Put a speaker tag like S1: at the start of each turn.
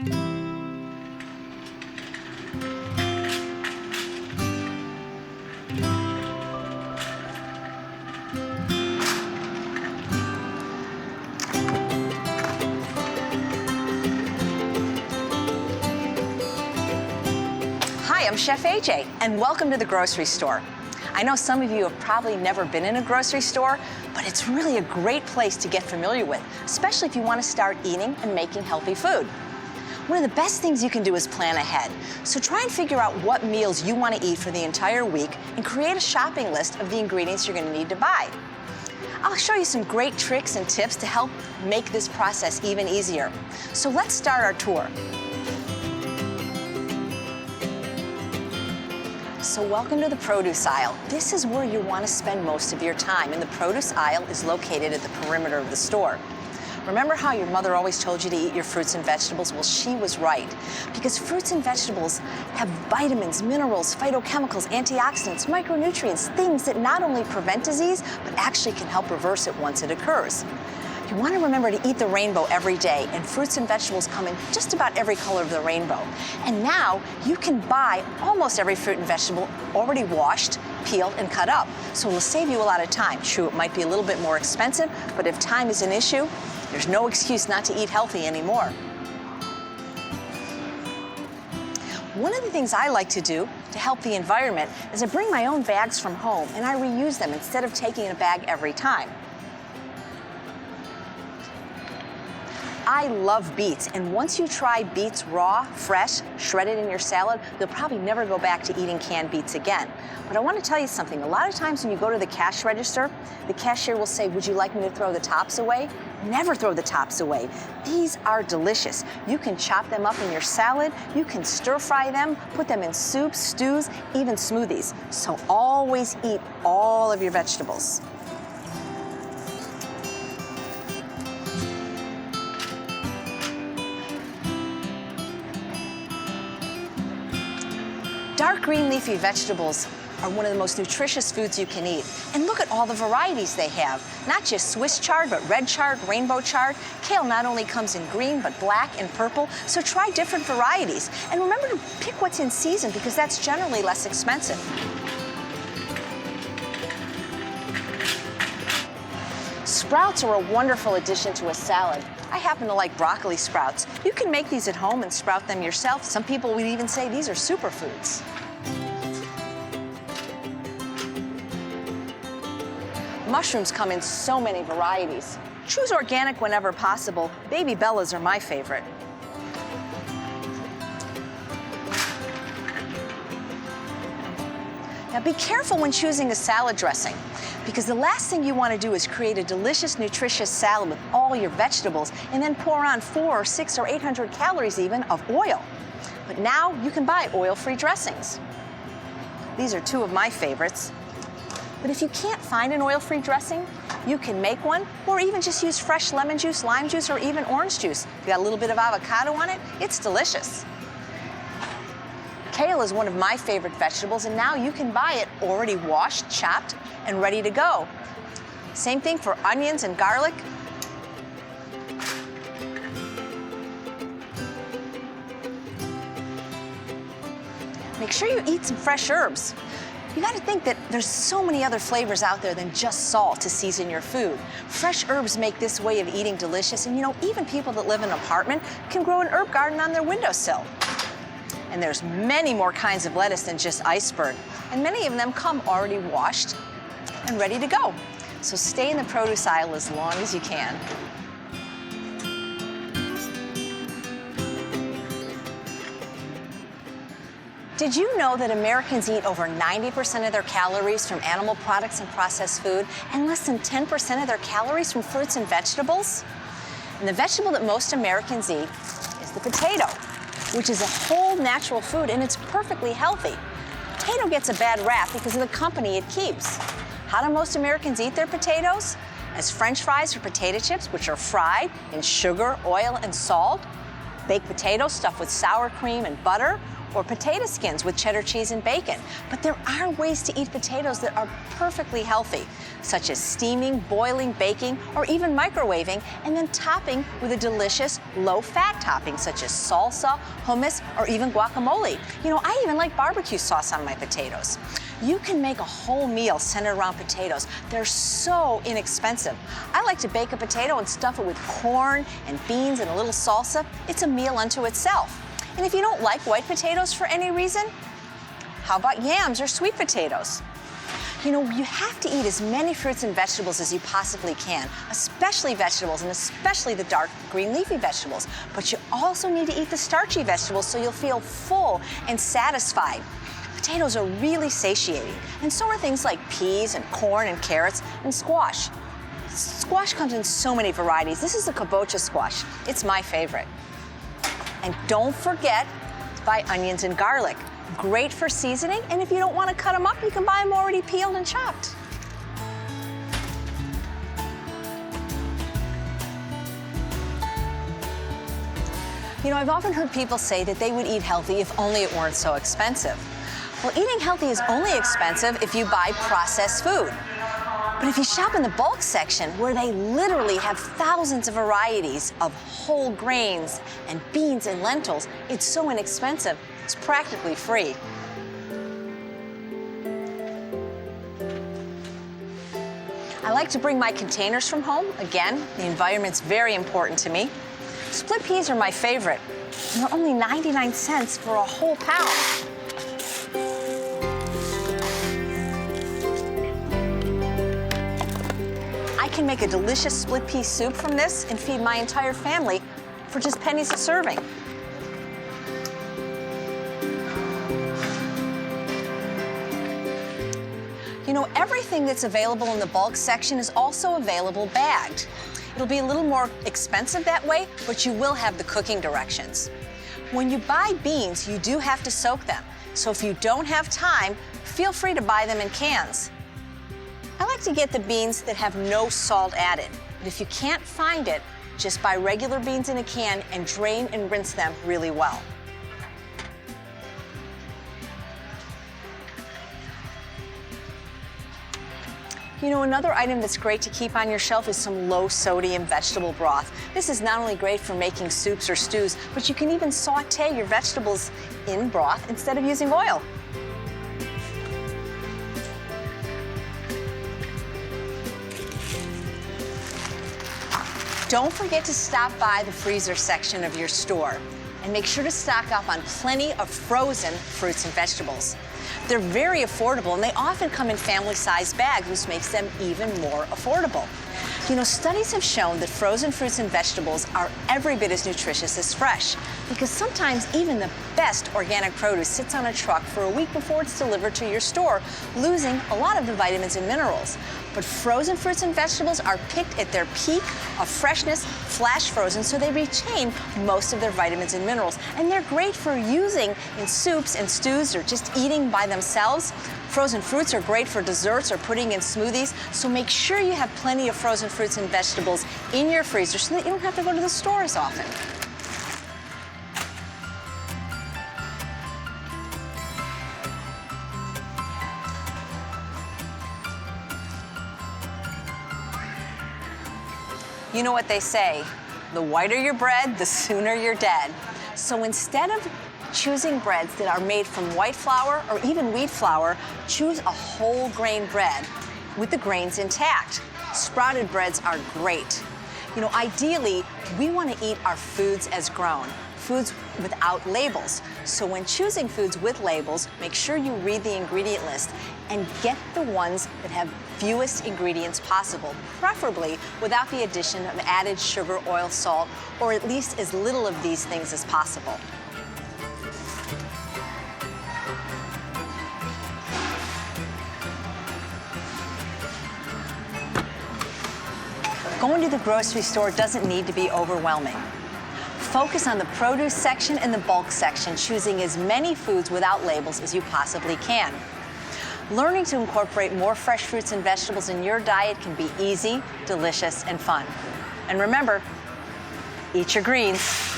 S1: Hi, I'm Chef AJ, and welcome to the grocery store. I know some of you have probably never been in a grocery store, but it's really a great place to get familiar with, especially if you want to start eating and making healthy food. One of the best things you can do is plan ahead. So try and figure out what meals you want to eat for the entire week and create a shopping list of the ingredients you're going to need to buy. I'll show you some great tricks and tips to help make this process even easier. So let's start our tour. So welcome to the produce aisle. This is where you want to spend most of your time, and the produce aisle is located at the perimeter of the store. Remember how your mother always told you to eat your fruits and vegetables? Well, she was right, because fruits and vegetables have vitamins, minerals, phytochemicals, antioxidants, micronutrients, things that not only prevent disease, but actually can help reverse it once it occurs. You want to remember to eat the rainbow every day, and fruits and vegetables come in just about every color of the rainbow. And now you can buy almost every fruit and vegetable already washed, peeled, and cut up. So it'll save you a lot of time. True, it might be a little bit more expensive, but if time is an issue, there's no excuse not to eat healthy anymore. One of the things I like to do to help the environment is I bring my own bags from home and I reuse them instead of taking a bag every time. I love beets, and once you try beets raw, fresh, shredded in your salad, you'll probably never go back to eating canned beets again. But I want to tell you something. A lot of times when you go to the cash register, the cashier will say, "Would you like me to throw the tops away?" Never throw the tops away. These are delicious. You can chop them up in your salad, you can stir fry them, put them in soups, stews, even smoothies. So always eat all of your vegetables. Dark green leafy vegetables are one of the most nutritious foods you can eat. And look at all the varieties they have. Not just Swiss chard, but red chard, rainbow chard. Kale not only comes in green, but black and purple. So try different varieties. And remember to pick what's in season, because that's generally less expensive. Sprouts are a wonderful addition to a salad. I happen to like broccoli sprouts. You can make these at home and sprout them yourself. Some people would even say these are superfoods. Mushrooms come in so many varieties. Choose organic whenever possible. Baby Bellas are my favorite. Now be careful when choosing a salad dressing, because the last thing you want to do is create a delicious, nutritious salad with all your vegetables and then pour on 400 or 600 or 800 calories even of oil. But now you can buy oil-free dressings. These are two of my favorites. But if you can't find an oil-free dressing, you can make one, or even just use fresh lemon juice, lime juice, or even orange juice. If you got a little bit of avocado on it, it's delicious. Kale is one of my favorite vegetables, and now you can buy it already washed, chopped, and ready to go. Same thing for onions and garlic. Make sure you eat some fresh herbs. You got to think that there's so many other flavors out there than just salt to season your food. Fresh herbs make this way of eating delicious, and you know, even people that live in an apartment can grow an herb garden on their windowsill. And there's many more kinds of lettuce than just iceberg, and many of them come already washed and ready to go. So stay in the produce aisle as long as you can. Did you know that Americans eat over 90% of their calories from animal products and processed food, and less than 10% of their calories from fruits and vegetables? And the vegetable that most Americans eat is the potato, which is a whole natural food, and it's perfectly healthy. Potato gets a bad rap because of the company it keeps. How do most Americans eat their potatoes? As French fries or potato chips, which are fried in sugar, oil, and salt, baked potatoes stuffed with sour cream and butter, or potato skins with cheddar cheese and bacon. But there are ways to eat potatoes that are perfectly healthy, such as steaming, boiling, baking, or even microwaving, and then topping with a delicious low-fat topping such as salsa, hummus, or even guacamole. You know, I even like barbecue sauce on my potatoes. You can make a whole meal centered around potatoes. They're so inexpensive. I like to bake a potato and stuff it with corn and beans and a little salsa. It's a meal unto itself. And if you don't like white potatoes for any reason, how about yams or sweet potatoes? You know, you have to eat as many fruits and vegetables as you possibly can, especially vegetables, and especially the dark green leafy vegetables. But you also need to eat the starchy vegetables so you'll feel full and satisfied. Potatoes are really satiating, and so are things like peas and corn and carrots and squash. Squash comes in so many varieties. This is the kabocha squash. It's my favorite. And don't forget to buy onions and garlic. Great for seasoning, and if you don't want to cut them up, you can buy them already peeled and chopped. You know, I've often heard people say that they would eat healthy if only it weren't so expensive. Well, eating healthy is only expensive if you buy processed food. But if you shop in the bulk section, where they literally have thousands of varieties of whole grains and beans and lentils, it's so inexpensive, it's practically free. I like to bring my containers from home. Again, the environment's very important to me. Split peas are my favorite. And they're only 99 cents for a whole pound. I can make a delicious split pea soup from this and feed my entire family for just pennies a serving. You know, everything that's available in the bulk section is also available bagged. It'll be a little more expensive that way, but you will have the cooking directions. When you buy beans, you do have to soak them. So if you don't have time, feel free to buy them in cans. I like to get the beans that have no salt added. But if you can't find it, just buy regular beans in a can and drain and rinse them really well. You know, another item that's great to keep on your shelf is some low-sodium vegetable broth. This is not only great for making soups or stews, but you can even sauté your vegetables in broth instead of using oil. Don't forget to stop by the freezer section of your store and make sure to stock up on plenty of frozen fruits and vegetables. They're very affordable, and they often come in family-sized bags, which makes them even more affordable. You know, studies have shown that frozen fruits and vegetables are every bit as nutritious as fresh, because sometimes even the best organic produce sits on a truck for a week before it's delivered to your store, losing a lot of the vitamins and minerals. But frozen fruits and vegetables are picked at their peak of freshness, flash frozen, so they retain most of their vitamins and minerals. And they're great for using in soups and stews or just eating by themselves. Frozen fruits are great for desserts or putting in smoothies, so make sure you have plenty of frozen fruits and vegetables in your freezer so that you don't have to go to the store as often. You know what they say, the whiter your bread, the sooner you're dead. So instead of choosing breads that are made from white flour or even wheat flour, choose a whole grain bread with the grains intact. Sprouted breads are great. You know, ideally, we want to eat our foods as grown, foods without labels. So when choosing foods with labels, make sure you read the ingredient list and get the ones that have fewest ingredients possible, preferably without the addition of added sugar, oil, salt, or at least as little of these things as possible. Going to the grocery store doesn't need to be overwhelming. Focus on the produce section and the bulk section, choosing as many foods without labels as you possibly can. Learning to incorporate more fresh fruits and vegetables in your diet can be easy, delicious, and fun. And remember, eat your greens.